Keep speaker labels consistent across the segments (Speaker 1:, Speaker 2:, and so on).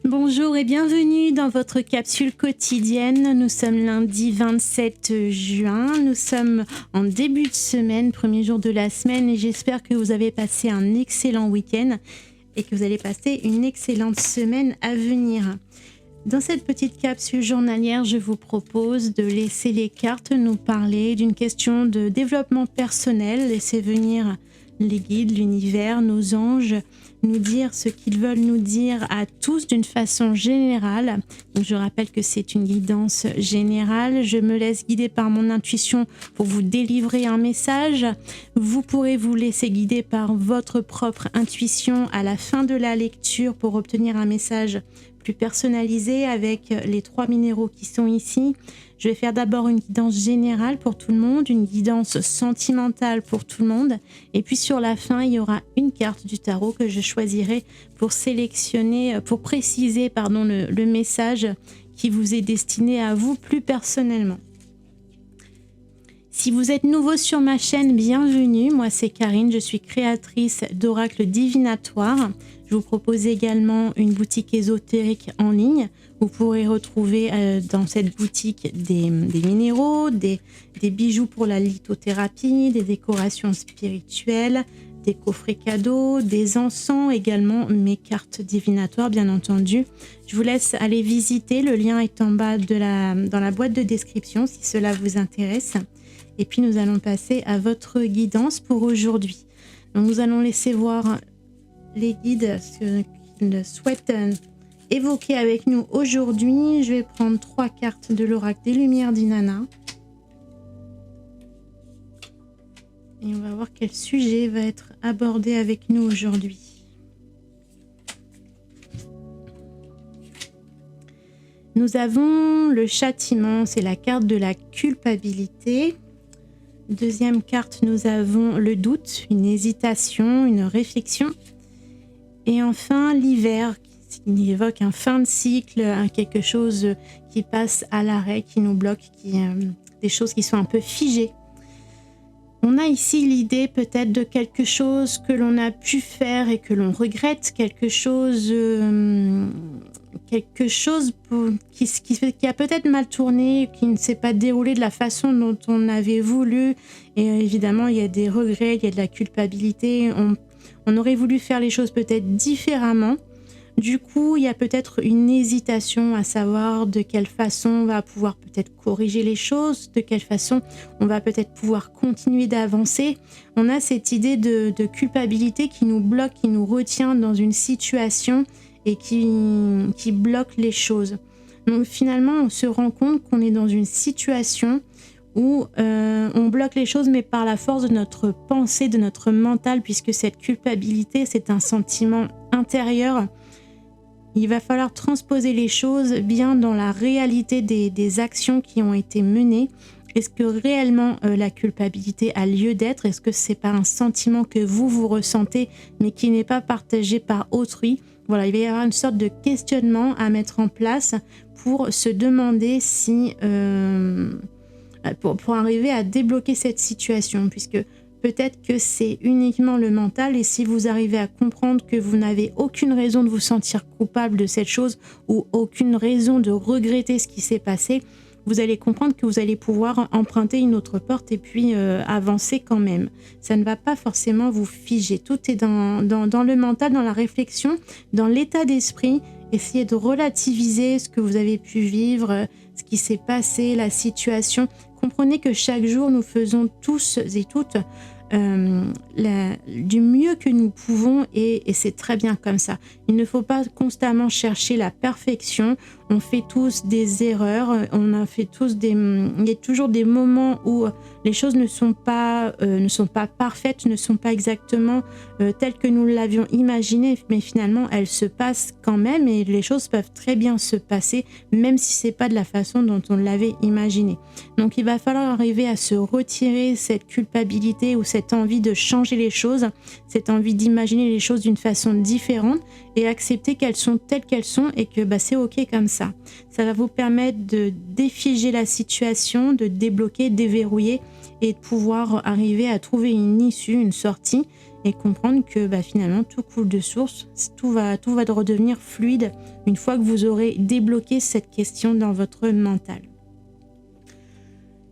Speaker 1: Bonjour et bienvenue dans votre capsule quotidienne. Nous sommes lundi 27 juin. Nous sommes en début de semaine, premier jour de la semaine, et j'espère que vous avez passé un excellent week-end et que vous allez passer une excellente semaine à venir. Dans cette petite capsule journalière, je vous propose de laisser les cartes nous parler d'une question de développement personnel, laisser venir les guides, l'univers, nos anges, nous dire ce qu'ils veulent nous dire à tous d'une façon générale. Donc je rappelle que c'est une guidance générale. Je me laisse guider par mon intuition pour vous délivrer un message. Vous pourrez vous laisser guider par votre propre intuition à la fin de la lecture pour obtenir un message plus personnalisé avec les 3 minéraux qui sont ici. Je vais faire d'abord une guidance générale pour tout le monde, une guidance sentimentale pour tout le monde. Et puis sur la fin, il y aura une carte du tarot que je choisirai pour sélectionner, pour préciser le message qui vous est destiné à vous plus personnellement. Si vous êtes nouveau sur ma chaîne, bienvenue. Moi, c'est Karine, je suis créatrice d'oracles divinatoires. Je vous propose également une boutique ésotérique en ligne. Vous pourrez retrouver dans cette boutique des minéraux, des bijoux pour la lithothérapie, des décorations spirituelles, des coffrets cadeaux, des encens, également mes cartes divinatoires, bien entendu. Je vous laisse aller visiter, le lien est en bas dans la boîte de description si cela vous intéresse. Et puis nous allons passer à votre guidance pour aujourd'hui. Donc nous allons laisser voir les guides ce qu'ils souhaitent évoquer avec nous aujourd'hui. Je vais prendre 3 cartes de l'oracle des Lumières d'Inanna. Et on va voir quel sujet va être abordé avec nous aujourd'hui. Nous avons le châtiment, c'est la carte de la culpabilité. Deuxième carte, nous avons le doute, une hésitation, une réflexion. Et enfin, l'hiver, qui évoque un fin de cycle, quelque chose qui passe à l'arrêt, qui nous bloque, des choses qui sont un peu figées. On a ici l'idée peut-être de quelque chose que l'on a pu faire et que l'on regrette, quelque chose qui a peut-être mal tourné, qui ne s'est pas déroulé de la façon dont on avait voulu. Et évidemment, il y a des regrets, il y a de la culpabilité. On aurait voulu faire les choses peut-être différemment. Du coup, il y a peut-être une hésitation à savoir de quelle façon on va pouvoir peut-être corriger les choses, de quelle façon on va peut-être pouvoir continuer d'avancer. On a cette idée de culpabilité qui nous bloque, qui nous retient dans une situation et qui bloque les choses. Donc finalement, on se rend compte qu'on est dans une situation où on bloque les choses, mais par la force de notre pensée, de notre mental, puisque cette culpabilité, c'est un sentiment intérieur. Il va falloir transposer les choses bien dans la réalité des actions qui ont été menées. Est-ce que réellement la culpabilité a lieu d'être? Est-ce que c'est pas un sentiment que vous ressentez, mais qui n'est pas partagé par autrui? Voilà, il va y avoir une sorte de questionnement à mettre en place pour se demander si... pour arriver à débloquer cette situation, puisque peut-être que c'est uniquement le mental, et si vous arrivez à comprendre que vous n'avez aucune raison de vous sentir coupable de cette chose ou aucune raison de regretter ce qui s'est passé, vous allez comprendre que vous allez pouvoir emprunter une autre porte et puis avancer quand même. Ça ne va pas forcément vous figer. Tout est dans le mental, dans la réflexion, dans l'état d'esprit. Essayez de relativiser ce que vous avez pu vivre, ce qui s'est passé, la situation. Comprenez que chaque jour, nous faisons tous et toutes du mieux que nous pouvons et c'est très bien comme ça. Il ne faut pas constamment chercher la perfection. On fait tous des erreurs. Il y a toujours des moments où les choses ne sont pas parfaites, ne sont pas exactement telles que nous l'avions imaginé, mais finalement elles se passent quand même et les choses peuvent très bien se passer, même si c'est pas de la façon dont on l'avait imaginé. Donc il va falloir arriver à se retirer cette culpabilité ou cette envie de changer les choses, cette envie d'imaginer les choses d'une façon différente et accepter qu'elles sont telles qu'elles sont et que c'est ok comme ça. Ça va vous permettre de défiger la situation, de débloquer, déverrouiller et de pouvoir arriver à trouver une issue, une sortie et comprendre que finalement tout coule de source, tout va redevenir fluide une fois que vous aurez débloqué cette question dans votre mental.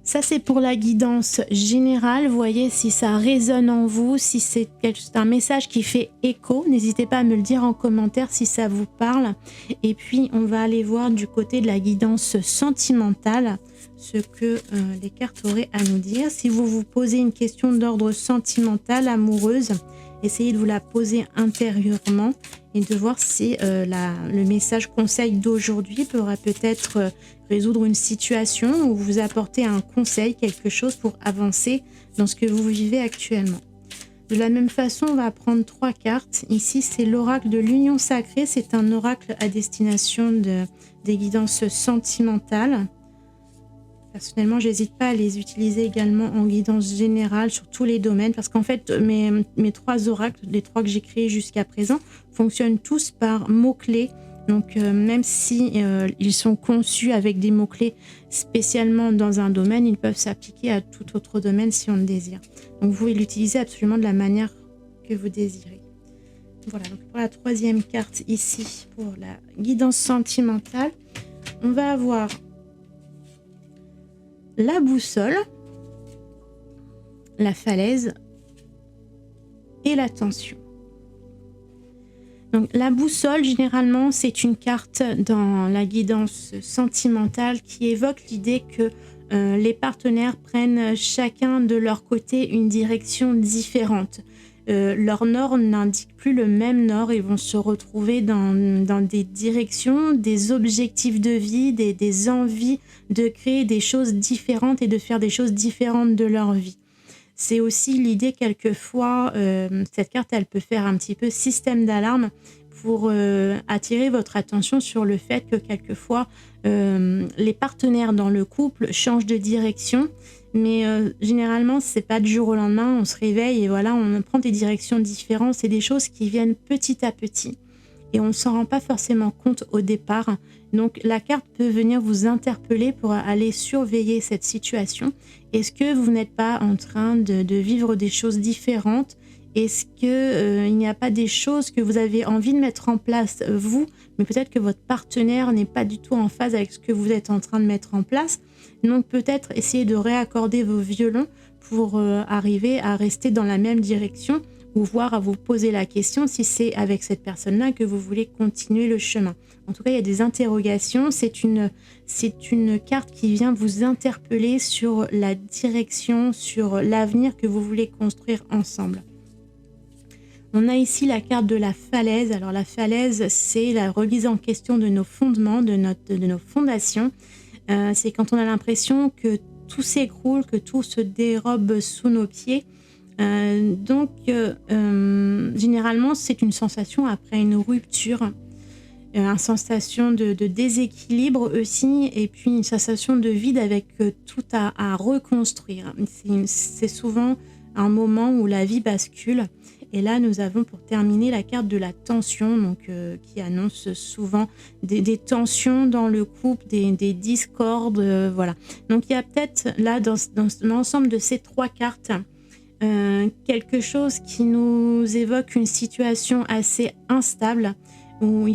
Speaker 1: Ça, c'est pour la guidance générale. Voyez si ça résonne en vous, si c'est un message qui fait écho. N'hésitez pas à me le dire en commentaire si ça vous parle. Et puis, on va aller voir du côté de la guidance sentimentale ce que les cartes auraient à nous dire. Si vous vous posez une question d'ordre sentimental, amoureuse, essayez de vous la poser intérieurement et de voir si le message conseil d'aujourd'hui pourra peut-être résoudre une situation ou vous apporter un conseil, quelque chose pour avancer dans ce que vous vivez actuellement. De la même façon, on va prendre 3 cartes. Ici, c'est l'oracle de l'union sacrée. C'est un oracle à destination des guidances sentimentales. Personnellement, j'hésite pas à les utiliser également en guidance générale sur tous les domaines parce qu'en fait, mes 3 oracles, les 3 que j'ai créés jusqu'à présent, fonctionnent tous par mots-clés. Donc, même si ils sont conçus avec des mots-clés spécialement dans un domaine, ils peuvent s'appliquer à tout autre domaine si on le désire. Donc, vous pouvez l'utiliser absolument de la manière que vous désirez. Voilà, donc pour la 3e carte ici, pour la guidance sentimentale, on va avoir la boussole, la falaise et la tension. Donc, la boussole, généralement, c'est une carte dans la guidance sentimentale qui évoque l'idée que les partenaires prennent chacun de leur côté une direction différente. Leur nord n'indique plus le même nord et vont se retrouver dans des directions, des objectifs de vie, des envies de créer des choses différentes et de faire des choses différentes de leur vie. C'est aussi l'idée quelquefois, cette carte elle peut faire un petit peu système d'alarme pour attirer votre attention sur le fait que quelquefois les partenaires dans le couple changent de direction. Mais généralement, c'est pas du jour au lendemain, on se réveille et voilà, on prend des directions différentes. C'est des choses qui viennent petit à petit et on ne s'en rend pas forcément compte au départ. Donc, la carte peut venir vous interpeller pour aller surveiller cette situation. Est-ce que vous n'êtes pas en train de vivre des choses différentes ? Est-ce qu'il n'y a pas des choses que vous avez envie de mettre en place, vous, mais peut-être que votre partenaire n'est pas du tout en phase avec ce que vous êtes en train de mettre en place ? Donc peut-être essayer de réaccorder vos violons pour arriver à rester dans la même direction ou voir à vous poser la question si c'est avec cette personne-là que vous voulez continuer le chemin. En tout cas, il y a des interrogations. C'est une carte qui vient vous interpeller sur la direction, sur l'avenir que vous voulez construire ensemble. On a ici la carte de la falaise. Alors la falaise, c'est la remise en question de nos fondements, de nos fondations. C'est quand on a l'impression que tout s'écroule, que tout se dérobe sous nos pieds. Généralement, c'est une sensation après une rupture, une sensation de déséquilibre aussi, et puis une sensation de vide avec tout à reconstruire. C'est souvent un moment où la vie bascule. Et là, nous avons pour terminer la carte de la tension, donc, qui annonce souvent des tensions dans le couple, des discordes, voilà. Donc, il y a peut-être là, dans l'ensemble de ces 3 cartes, quelque chose qui nous évoque une situation assez instable, où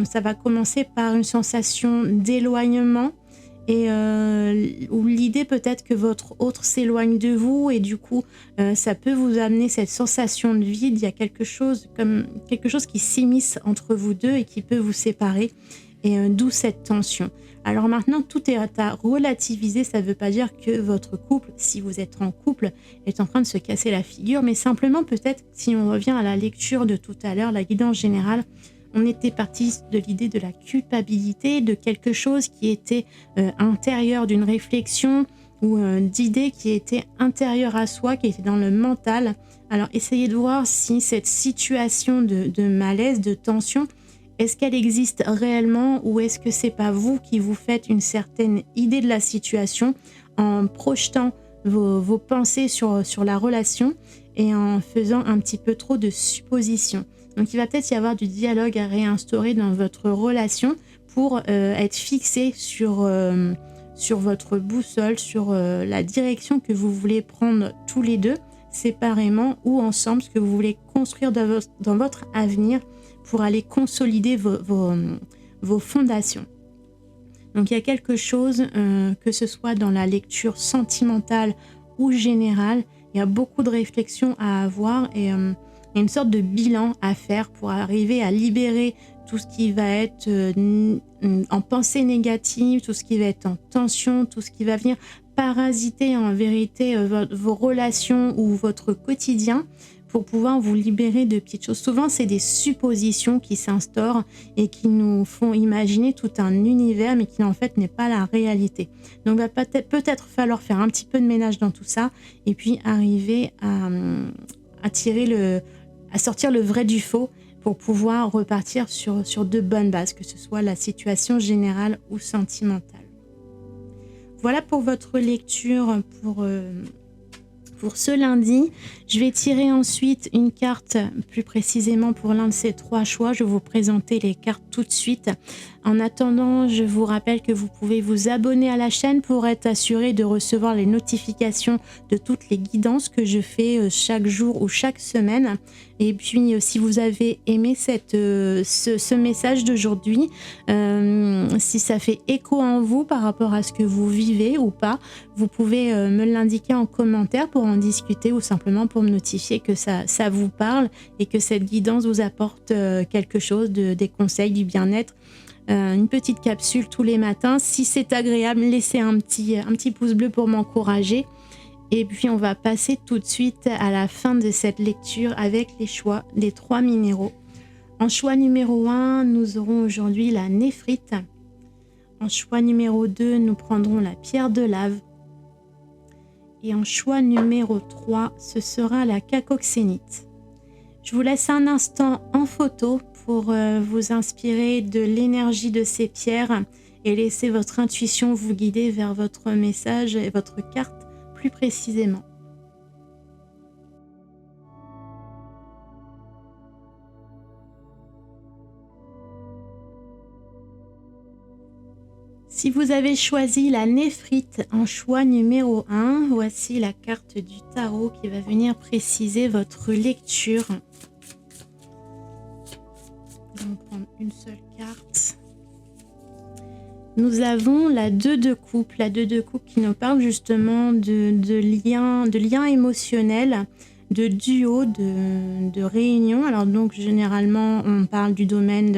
Speaker 1: ça va commencer par une sensation d'éloignement, et où l'idée peut-être que votre autre s'éloigne de vous et du coup ça peut vous amener cette sensation de vide. Il y a quelque chose qui s'immisce entre vous deux et qui peut vous séparer, et d'où cette tension. Alors maintenant, tout est à relativiser. Ça ne veut pas dire que votre couple, si vous êtes en couple, est en train de se casser la figure, mais simplement peut-être, si on revient à la lecture de tout à l'heure, la guidance générale, on était parti de l'idée de la culpabilité, de quelque chose qui était intérieur d'une réflexion ou d'idées qui étaient intérieures à soi, qui étaient dans le mental. Alors essayez de voir si cette situation de malaise, de tension, est-ce qu'elle existe réellement ou est-ce que c'est pas vous qui vous faites une certaine idée de la situation en projetant vos pensées sur la relation et en faisant un petit peu trop de suppositions. Donc il va peut-être y avoir du dialogue à réinstaurer dans votre relation pour être fixé sur votre boussole, sur la direction que vous voulez prendre tous les deux. séparément ou ensemble, ce que vous voulez construire dans votre avenir pour aller consolider vos fondations. Donc il y a quelque chose, que ce soit dans la lecture sentimentale ou générale, il y a beaucoup de réflexions à avoir et il y a une sorte de bilan à faire pour arriver à libérer tout ce qui va être en pensée négative, tout ce qui va être en tension, tout ce qui va venir parasiter en vérité vos relations ou votre quotidien pour pouvoir vous libérer de petites choses. Souvent, c'est des suppositions qui s'instaurent et qui nous font imaginer tout un univers, mais qui en fait n'est pas la réalité. Donc, il va peut-être falloir faire un petit peu de ménage dans tout ça et puis arriver à sortir le vrai du faux pour pouvoir repartir sur de bonnes bases, que ce soit la situation générale ou sentimentale. Voilà pour votre lecture pour ce lundi. Je vais tirer ensuite une carte plus précisément pour l'un de ces 3 choix. Je vais vous présenter les cartes tout de suite. En attendant, je vous rappelle que vous pouvez vous abonner à la chaîne pour être assuré de recevoir les notifications de toutes les guidances que je fais chaque jour ou chaque semaine. Et puis, si vous avez aimé ce message d'aujourd'hui, si ça fait écho en vous par rapport à ce que vous vivez ou pas, vous pouvez me l'indiquer en commentaire pour en discuter ou simplement pour me notifier que ça vous parle et que cette guidance vous apporte quelque chose, des conseils, du bien-être. Une petite capsule tous les matins. Si c'est agréable, laissez un petit pouce bleu pour m'encourager. Et puis on va passer tout de suite à la fin de cette lecture avec les choix des 3 minéraux. En choix numéro 1, nous aurons aujourd'hui la néphrite. En choix numéro 2, nous prendrons la pierre de lave. Et en choix numéro 3, ce sera la cacoxénite. Je vous laisse un instant en photo pour vous inspirer de l'énergie de ces pierres et laisser votre intuition vous guider vers votre message et votre carte plus précisément. Si vous avez choisi la néphrite en choix numéro 1, voici la carte du tarot qui va venir préciser votre lecture. On va prendre une seule carte. Nous avons la 2 de coupe. La 2 de coupe qui nous parle justement de liens émotionnels, de duo, de réunion. Alors donc généralement on parle du domaine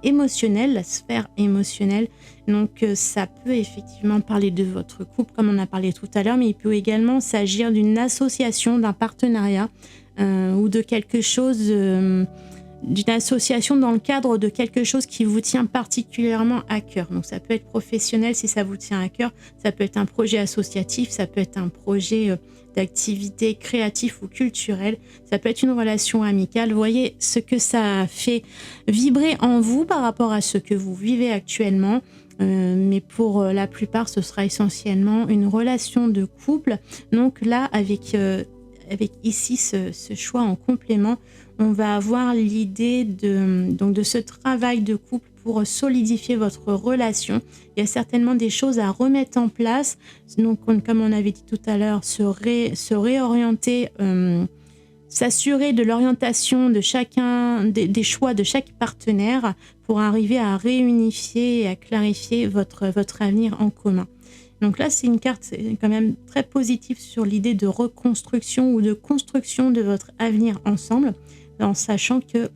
Speaker 1: émotionnel, la sphère émotionnelle. Donc ça peut effectivement parler de votre couple comme on a parlé tout à l'heure, mais il peut également s'agir d'une association, d'un partenariat ou de quelque chose... d'une association dans le cadre de quelque chose qui vous tient particulièrement à cœur. Donc ça peut être professionnel si ça vous tient à cœur, ça peut être un projet associatif, ça peut être un projet d'activité créatif ou culturel, ça peut être une relation amicale. Vous voyez ce que ça fait vibrer en vous par rapport à ce que vous vivez actuellement. Mais pour la plupart, ce sera essentiellement une relation de couple. Donc là, avec ici ce choix en complément, on va avoir l'idée de ce travail de couple pour solidifier votre relation. Il y a certainement des choses à remettre en place. Donc, comme on avait dit tout à l'heure, se réorienter, s'assurer de l'orientation de chacun, des choix de chaque partenaire pour arriver à réunifier et à clarifier votre avenir en commun. Donc là, c'est une carte quand même très positive sur l'idée de reconstruction ou de construction de votre avenir ensemble, en sachant que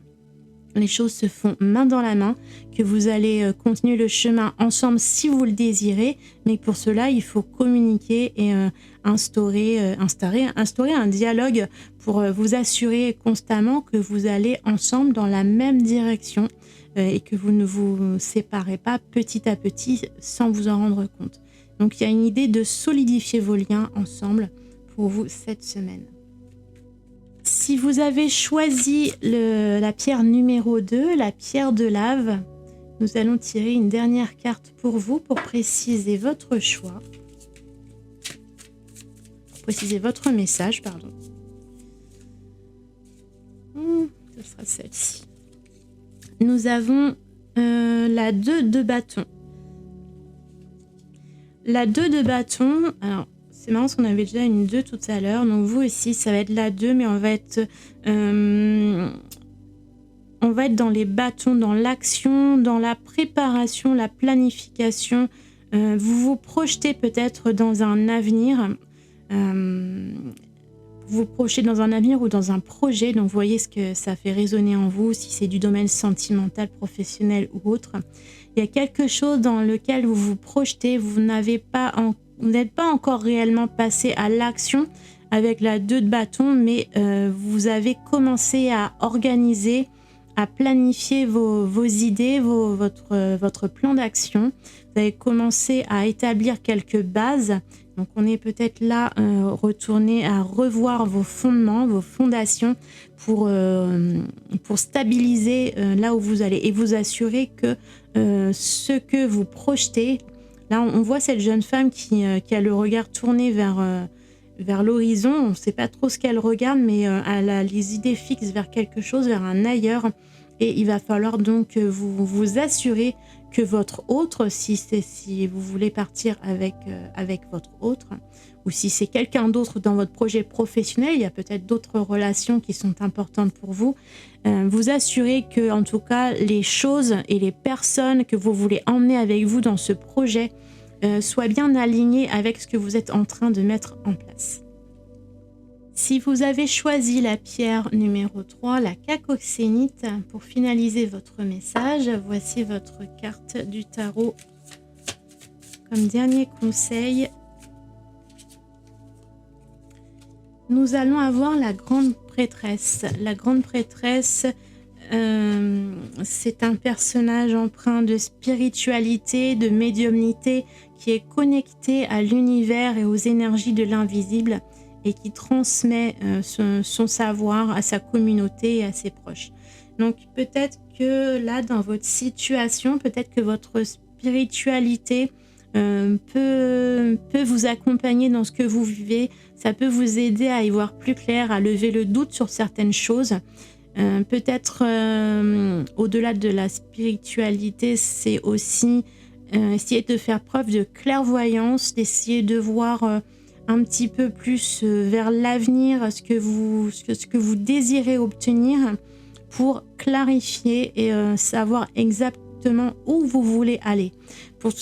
Speaker 1: les choses se font main dans la main, que vous allez continuer le chemin ensemble si vous le désirez, mais pour cela, il faut communiquer et instaurer un dialogue pour vous assurer constamment que vous allez ensemble dans la même direction et que vous ne vous séparez pas petit à petit sans vous en rendre compte. Donc, il y a une idée de solidifier vos liens ensemble pour vous cette semaine. Si vous avez choisi la pierre numéro 2, la pierre de lave, nous allons tirer une dernière carte pour vous pour préciser votre choix. Pour préciser votre message, pardon. Ce sera celle-ci. Nous avons la 2 de bâton. La 2 de bâton, alors C'est marrant parce qu'on avait déjà une 2 tout à l'heure. Donc vous aussi, ça va être la 2, mais on va être dans les bâtons, dans l'action, dans la préparation, la planification. Vous vous projetez peut-être dans un avenir. Vous projetez dans un avenir ou dans un projet. Donc vous voyez ce que ça fait résonner en vous, si c'est du domaine sentimental, professionnel ou autre. Il y a quelque chose dans lequel vous vous projetez, vous n'êtes pas encore réellement passé à l'action avec la 2 de bâton, mais vous avez commencé à organiser, à planifier vos idées, votre plan d'action. Vous avez commencé à établir quelques bases. Donc on est peut-être là retourné à revoir vos fondements, vos fondations pour stabiliser là où vous allez et vous assurer que ce que vous projetez, là on voit cette jeune femme qui a le regard tourné vers l'horizon. On ne sait pas trop ce qu'elle regarde, mais elle a les idées fixes vers quelque chose, vers un ailleurs. Et il va falloir donc vous assurer que votre autre, si vous voulez partir avec votre autre, ou si c'est quelqu'un d'autre dans votre projet professionnel, il y a peut-être d'autres relations qui sont importantes pour vous, vous assurez que, en tout cas, les choses et les personnes que vous voulez emmener avec vous dans ce projet soient bien alignées avec ce que vous êtes en train de mettre en place. Si vous avez choisi la pierre numéro 3, la cacoxénite, pour finaliser votre message, voici votre carte du tarot. Comme dernier conseil, nous allons avoir la grande prêtresse. La grande prêtresse, c'est un personnage empreint de spiritualité, de médiumnité, qui est connecté à l'univers et aux énergies de l'invisible, et qui transmet son savoir à sa communauté et à ses proches. Donc peut-être que là, dans votre situation, peut-être que votre spiritualité peut vous accompagner dans ce que vous vivez. Ça peut vous aider à y voir plus clair, à lever le doute sur certaines choses. Peut-être au-delà de la spiritualité, c'est aussi essayer de faire preuve de clairvoyance, d'essayer de voir un petit peu plus vers l'avenir, ce que vous désirez obtenir, pour clarifier et savoir exactement où vous voulez aller. Pour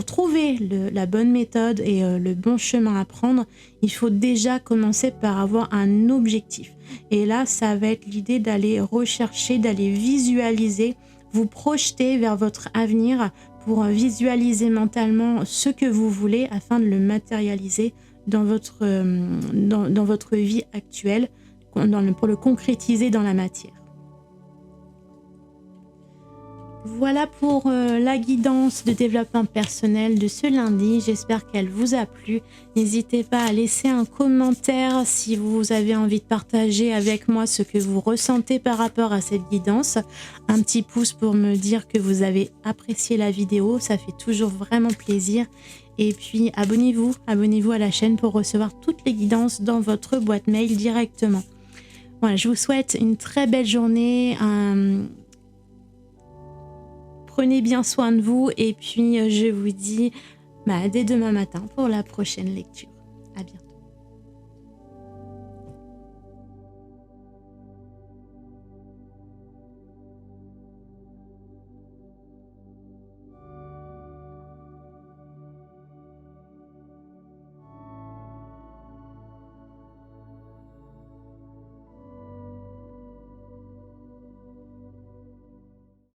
Speaker 1: trouver la bonne méthode et le bon chemin à prendre, il faut déjà commencer par avoir un objectif. Et là, ça va être l'idée d'aller rechercher, d'aller visualiser, vous projeter vers votre avenir pour visualiser mentalement ce que vous voulez afin de le matérialiser dans votre vie actuelle, pour le concrétiser dans la matière. Voilà pour la guidance de développement personnel de ce lundi. J'espère qu'elle vous a plu. N'hésitez pas à laisser un commentaire si vous avez envie de partager avec moi ce que vous ressentez par rapport à cette guidance. Un petit pouce pour me dire que vous avez apprécié la vidéo. Ça fait toujours vraiment plaisir. Et puis abonnez-vous à la chaîne pour recevoir toutes les guidances dans votre boîte mail directement. Voilà, je vous souhaite une très belle journée. Prenez bien soin de vous et puis je vous dis dès demain matin pour la prochaine lecture.